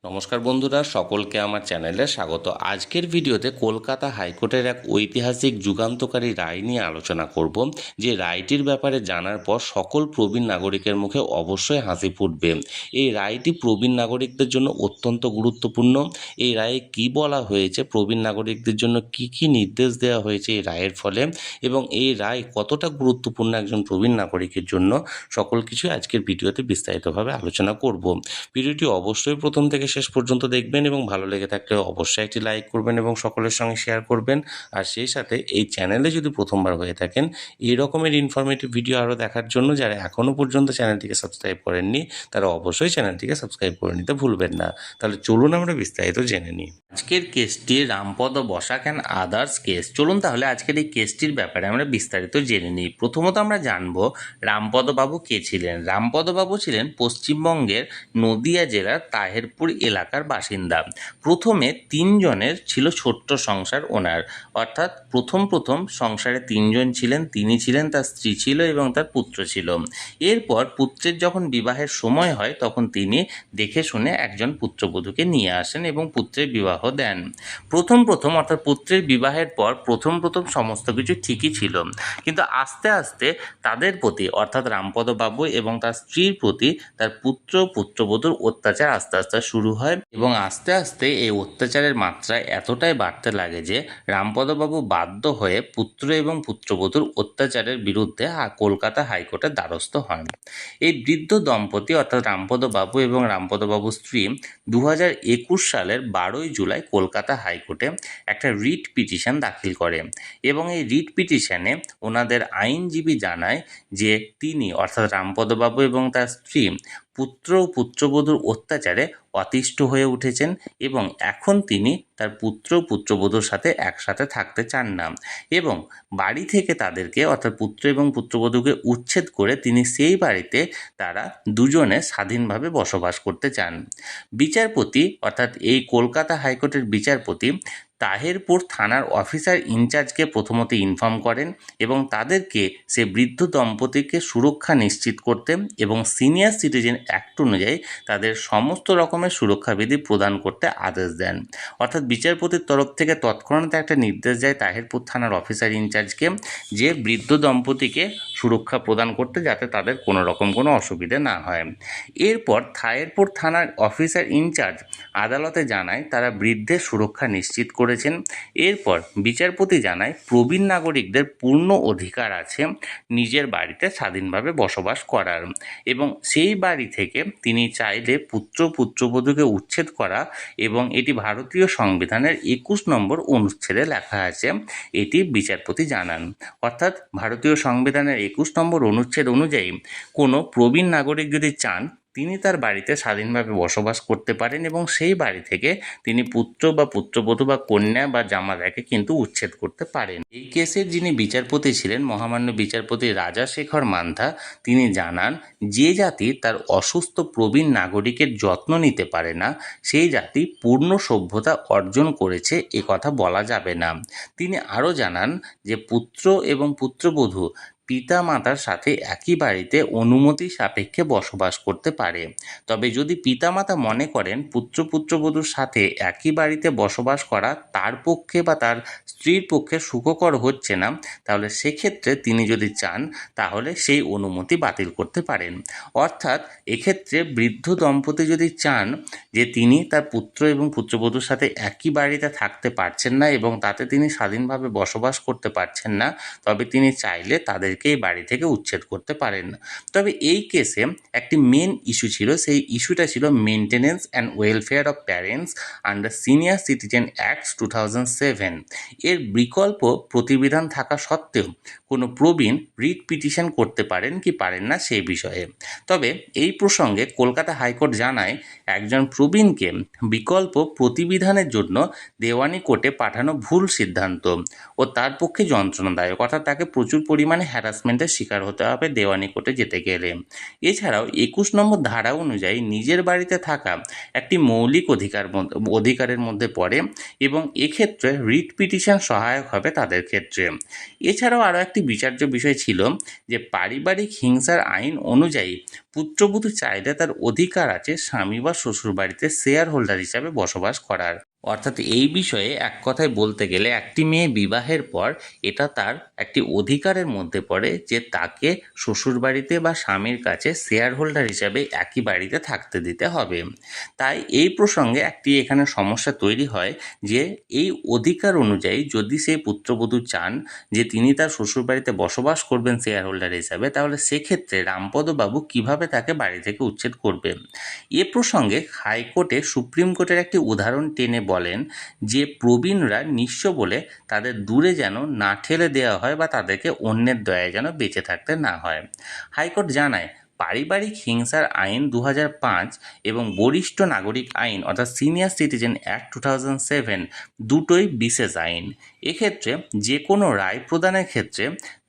নমস্কার বন্ধুরা, সকলকে আমার চ্যানেলে স্বাগত। আজকের ভিডিওতে কলকাতা হাইকোর্টের এক ঐতিহাসিক যুগান্তকারী রায় নিয়ে আলোচনা করব। যে রায়টির ব্যাপারে জানার পর সকল প্রবীণ নাগরিকের মুখে অবশ্যই হাসি ফুটবে। এই রায়টি প্রবীণ নাগরিকদের জন্য অত্যন্ত গুরুত্বপূর্ণ। এই রায়ে কি বলা হয়েছে, প্রবীণ নাগরিকদের জন্য কি কি নির্দেশ দেওয়া হয়েছে এই রায়ের ফলে, এবং এই রায় কতটা গুরুত্বপূর্ণ একজন প্রবীণ নাগরিকের জন্য, সকল কিছু আজকের ভিডিওতে বিস্তারিতভাবে আলোচনা করব। ভিডিওটি অবশ্যই প্রথম থেকে শেষ পর্যন্ত দেখবেন এবং ভালো লেগে থাকলে অবশ্যই একটি লাইক করবেন এবং সকলের সঙ্গে শেয়ার করবেন। আর সেই সাথে এই চ্যানেলে যদি প্রথমবার হয়ে থাকেন, এই রকমের ইনফরমেটিভ ভিডিও আরও দেখার জন্য যারা এখনও পর্যন্ত চ্যানেলটিকে সাবস্ক্রাইব করেননি, তারা অবশ্যই চ্যানেলটিকে সাবস্ক্রাইব করে নিতে ভুলবেন না। তাহলে চলুন আমরা বিস্তারিত জেনে নিই। আজকের কেসটি Rampada Basak and others case. চলুন তাহলে আজকের এই কেসটির ব্যাপারে আমরা বিস্তারিত জেনে নিই। প্রথমত আমরা জানব রামপদবাবু কে ছিলেন। রামপদবাবু ছিলেন পশ্চিমবঙ্গের নদিয়া জেলার তাহেরপুর এলাকার বাসিন্দা। প্রথমে 3 জনের ছিল ছোট্ট সংসার ওনার, অর্থাৎ প্রথম সংসারে 3 জন ছিলেন। তিনি ছিলেন, তার স্ত্রী ছিল এবং তার পুত্র ছিল। এরপর পুত্রের যখন বিবাহের সময় হয় তখন তিনি দেখে শুনে একজন পুত্রবধূকে নিয়ে আসেন এবং পুত্রের বিবাহ দেন। প্রথম অর্থাৎ পুত্রের বিবাহের পর প্রথম সমস্ত কিছু ঠিকই ছিল, কিন্তু আস্তে আস্তে তাদের প্রতি অর্থাৎ রামপদবাবু এবং তার স্ত্রীর প্রতি তার পুত্রবধূর অত্যাচার আস্তে আস্তে শুরু হয় এবং আস্তে আস্তে এই অত্যাচারের মাত্রা এতটাই বাড়তে লাগে যে রামপদবাবু বাধ্য হয়ে পুত্র এবং পুত্রবধূর অত্যাচারের বিরুদ্ধে কলকাতা হাইকোর্টের দ্বারস্থ হন। এই বৃদ্ধ দম্পতি অর্থাৎ রামপদবাবু এবং রামপদবাবুর স্ত্রী 2021 সালের 12ই জুলাই কলকাতা হাইকোর্টে একটা রিট পিটিশন দাখিল করে এবং এই রিট পিটিশনে ওনাদের আইনজীবী জানায় যে তিনি অর্থাৎ রামপদবাবু এবং তার স্ত্রী পুত্র ও পুত্রবধূর অত্যাচারে অতিষ্ঠ হয়ে উঠেছেন এবং এখন তিনি তার পুত্র পুত্রবধূর সাথে একসাথে থাকতে চান না এবং বাড়ি থেকে তাদেরকে অর্থাৎ পুত্র এবং পুত্রবধূকে উচ্ছেদ করে তিনি সেই বাড়িতে তারা দুজনে স্বাধীনভাবে বসবাস করতে চান। বিচারপতি অর্থাৎ এই কলকাতা হাইকোর্টের বিচারপতি তাহেরপুর থানার অফিসার ইনচার্জকে প্রথমত ইনফর্ম করেন এবং তাদেরকে সে বৃদ্ধ দম্পতিকে সুরক্ষা নিশ্চিত করতে এবং সিনিয়র সিটিজেন অ্যাক্ট অনুযায়ী তাদের সমস্ত রকমের সুরক্ষাবিধি প্রদান করতে আদেশ দেন। অর্থাৎ বিচারপতির তরফ থেকে তৎক্ষণাৎ একটা নির্দেশ যায় তাহেরপুর থানার অফিসার ইনচার্জকে যে বৃদ্ধ দম্পতিকে সুরক্ষা প্রদান করতে, যাতে তাদের কোনো রকম কোনো অসুবিধে না হয়। এরপর তাহেরপুর থানার অফিসার ইনচার্জ আদালতে জানায় তারা বৃদ্ধের সুরক্ষা নিশ্চিত করেছেন। এরপর বিচারপতি জানায় প্রবীণ নাগরিকদের পূর্ণ অধিকার আছে নিজের বাড়িতে স্বাধীনভাবে বসবাস করার এবং সেই বাড়ি থেকে তিনি চাইলে পুত্রবধূকে উচ্ছেদ করা, এবং এটি ভারতীয় সংবিধানের 21 নম্বর অনুচ্ছেদে লেখা আছে, এটি বিচারপতি জানান। অর্থাৎ ভারতীয় সংবিধানের 21 নম্বর অনুচ্ছেদ অনুযায়ী কোনো প্রবীণ নাগরিক যদি চান তিনি তার বাড়িতে স্বাধীনভাবে বসবাস করতে পারেন এবং সেই বাড়ি থেকে তিনি পুত্র বা পুত্রবধূ বা কন্যা বা জামাতাকে কিন্তু উচ্ছেদ করতে পারেন। এই কেসের যিনি বিচারপতি ছিলেন মহামান্য বিচারপতি রাজাশেখর মান্থা, তিনি জানান যে জাতি তার অসুস্থ প্রবীণ নাগরিকের যত্ন নিতে পারে না সেই জাতি পূর্ণ সভ্যতা অর্জন করেছে এ কথা বলা যাবে না। তিনি আরও জানান যে পুত্র এবং পুত্রবধূ পিতা মাতার সাথে একই বাড়িতে অনুমতি সাপেক্ষে বসবাস করতে পারে, তবে যদি পিতামাতা মনে করেন পুত্রবধূর সাথে একই বাড়িতে বসবাস করা তার পক্ষে বা তার স্ত্রীর পক্ষে সুখকর হচ্ছে না, তাহলে সেক্ষেত্রে তিনি যদি চান তাহলে সেই অনুমতি বাতিল করতে পারেন। অর্থাৎ এক্ষেত্রে বৃদ্ধ দম্পতি যদি চান যে তিনি তার পুত্র এবং পুত্রবধূর সাথে একই বাড়িতে থাকতে পারছেন না এবং তাতে তিনি স্বাধীনভাবে বসবাস করতে পারছেন না, তবে তিনি চাইলে তাদেরকে এই বাড়ি থেকে উচ্ছেদ করতে পারেন। তবে এই কেসে একটি মেন ইস্যু ছিল, সেই ইস্যুটা ছিল maintenance and welfare of parents under senior citizen act 2007। এর বিকল্প প্রতিবিধান থাকা সত্ত্বেও কোনো প্রবীণ রিট পিটিশন করতে পারেন কি পারেন না সেই বিষয়ে। তবে এই প্রসঙ্গে কলকাতা হাইকোর্ট জানায় একজন প্রবীণকে বিকল্প প্রতিবিধানের জন্য দেওয়ানি কোর্টে পাঠানো ভুল সিদ্ধান্ত ও তার পক্ষে যন্ত্রণাদায়ক, অর্থাৎ তাকে প্রচুর পরিমাণে হ্যারাসমেন্টের শিকার হতে হবে দেওয়ানি কোর্টে যেতে গেলে। এছাড়াও 21 নম্বর ধারা অনুযায়ী নিজের বাড়িতে থাকা একটি মৌলিক অধিকারের মধ্যে পড়ে এবং এক্ষেত্রে রিট পিটিশন সহায়ক হবে তাদের ক্ষেত্রে। এছাড়াও আরও একটি বিচার্য বিষয় ছিল যে পারিবারিক হিংসার আইন অনুযায়ী পুত্রবধূ চাইলে তার অধিকার আছে স্বামী বা শ্বশুর বাড়িতে শেয়ার হোল্ডার হিসাবে বসবাস করার। অর্থাৎ এই বিষয়ে এক কথায় বলতে গেলে একটি মেয়ে বিবাহের পর এটা তার একটি অধিকারের মধ্যে পড়ে যে তাকে শ্বশুর বাড়িতে বা স্বামীর কাছে শেয়ার হোল্ডার হিসাবে একই বাড়িতে থাকতে দিতে হবে। তাই এই প্রসঙ্গে একটি এখানে সমস্যা তৈরি হয় যে এই অধিকার অনুযায়ী যদি সেই পুত্রবধূ চান যে তিনি তার শ্বশুর বাড়িতে বসবাস করবেন শেয়ার হোল্ডার হিসাবে, তাহলে সেক্ষেত্রে রামপদবাবু কিভাবে তাকে বাড়ি থেকে উচ্ছেদ করবেন। এ প্রসঙ্গে হাইকোর্টে সুপ্রিম কোর্টের একটি উদাহরণ টেনে বলেন যে প্রবীণরা নিঃস্ব বলে তাদের দূরে যেন না ঠেলে দেওয়া হয় বা তাদেরকে অন্যের দয়ায় যেন বেঁচে থাকতে না হয়। হাইকোর্ট জানায় পারিবারিক হিংসার আইন 2005 এবং বরিষ্ঠ নাগরিক আইন অর্থাৎ সিনিয়র সিটিজেন অ্যাক্ট 2007 দুটোই বিশেষ আইন। এক্ষেত্রে যে কোনো রায় প্রদানের ক্ষেত্রে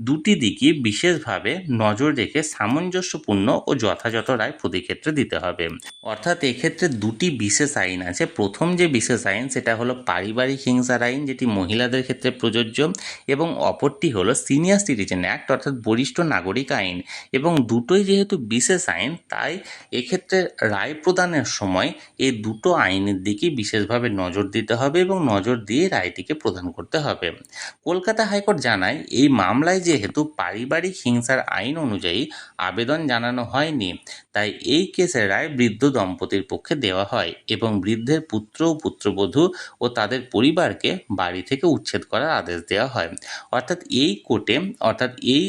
দুটি দিকই বিশেষভাবে নজর রেখে সামঞ্জস্যপূর্ণ ও যথাযথ রায় প্রতি ক্ষেত্রে দিতে হবে। অর্থাৎ এক্ষেত্রে দুটি বিশেষ আইন আছে। প্রথম যে বিশেষ আইন সেটা হলো পারিবারিক হিংসার আইন, যেটি মহিলাদের ক্ষেত্রে প্রযোজ্য, এবং অপরটি হলো সিনিয়র সিটিজেন অ্যাক্ট অর্থাৎ বরিষ্ঠ নাগরিক আইন। এবং দুটোই যেহেতু বিশেষ আইন, তাই এক্ষেত্রে রায় প্রদানের সময় এই দুটো আইনের দিকে বিশেষভাবে নজর দিতে হবে এবং নজর দিয়ে রায়টিকে প্রদান করতে হবে। কলকাতা হাইকোর্ট জানায় এই মামলায় যেহেতু পারিবারিক হিংসার আইন অনুযায়ী আবেদন জানানো হয়নি, তাই এই কেসের রায় বৃদ্ধ দম্পতির পক্ষে দেওয়া হয় এবং বৃদ্ধের পুত্র ও পুত্রবধূ ও তাদের পরিবারকে বাড়ি থেকে উচ্ছেদ করার আদেশ দেওয়া হয়। অর্থাৎ এই কোর্টে এই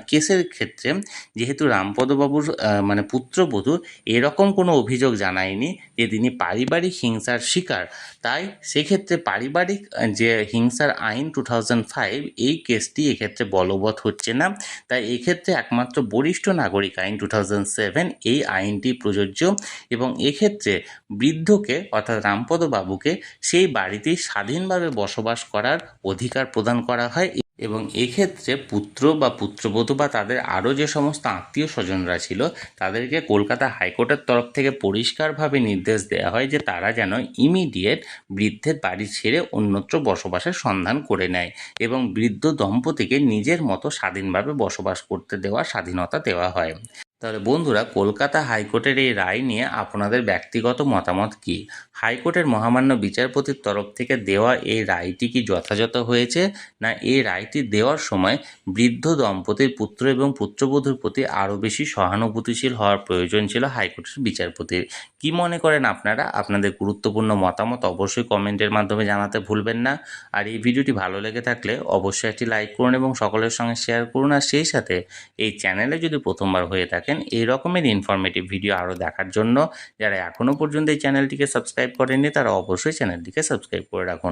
কেসের ক্ষেত্রে যেহেতু রামপদবাবুর পুত্রবধূ এরকম কোনো অভিযোগ জানায়নি যে তিনি পারিবারিক হিংসার শিকার, তাই সেক্ষেত্রে পারিবারিক যে হিংসার আইন 2005 এই কেসটি এক্ষেত্রে বলবৎ হচ্ছে না। তাই এক্ষেত্রে একমাত্র বরিষ্ঠ নাগরিক আইন 2007 এই আইনটি প্রযোজ্য এবং এক্ষেত্রে বৃদ্ধকে অর্থাৎ রামপদবাবুকে সেই বাড়িতেই স্বাধীনভাবে বসবাস করার অধিকার প্রদান করা হয় এবং এক্ষেত্রে পুত্র বা পুত্রবধূ বা তাদের আরও যে সমস্ত আত্মীয় স্বজনরা ছিল তাদেরকে কলকাতা হাইকোর্টের তরফ থেকে পরিষ্কারভাবে নির্দেশ দেওয়া হয় যে তারা যেন ইমিডিয়েট বৃদ্ধের বাড়ি ছেড়ে অন্যত্র বসবাসের সন্ধান করে নেয় এবং বৃদ্ধ দম্পতিকে নিজের মতো স্বাধীনভাবে বসবাস করতে দেওয়ার স্বাধীনতা দেওয়া হয়। তাহলে বন্ধুরা, কলকাতা হাইকোর্টের এই রায় নিয়ে আপনাদের ব্যক্তিগত মতামত কী? হাইকোর্টের মহামান্য বিচারপতির তরফ থেকে দেওয়া এই রায়টি কি যথাযথ হয়েছে, না এই রায়টি দেওয়ার সময় বৃদ্ধ দম্পতির পুত্র এবং পুত্রবধূর প্রতি আরও বেশি সহানুভূতিশীল হওয়ার প্রয়োজন ছিল হাইকোর্টের বিচারপতির? কি মনে করেন আপনারা? আপনাদের গুরুত্বপূর্ণ মতামত অবশ্যই কমেন্টের মাধ্যমে জানাতে ভুলবেন না। আর এই ভিডিওটি ভালো লেগে থাকলে অবশ্যই একটি লাইক করুন এবং সকলের সঙ্গে শেয়ার করুন। আর সেই সাথে এই চ্যানেলে যদি প্রথমবার হয়ে থাকেন এই রকমের ইনফরমেটিভ ভিডিও আরও দেখার জন্য যারা এখনও পর্যন্ত এই চ্যানেলটিকে সাবস্ক্রাইব করেননি তারা অবশ্যই চ্যানেলটিকে সাবস্ক্রাইব করে রাখুন।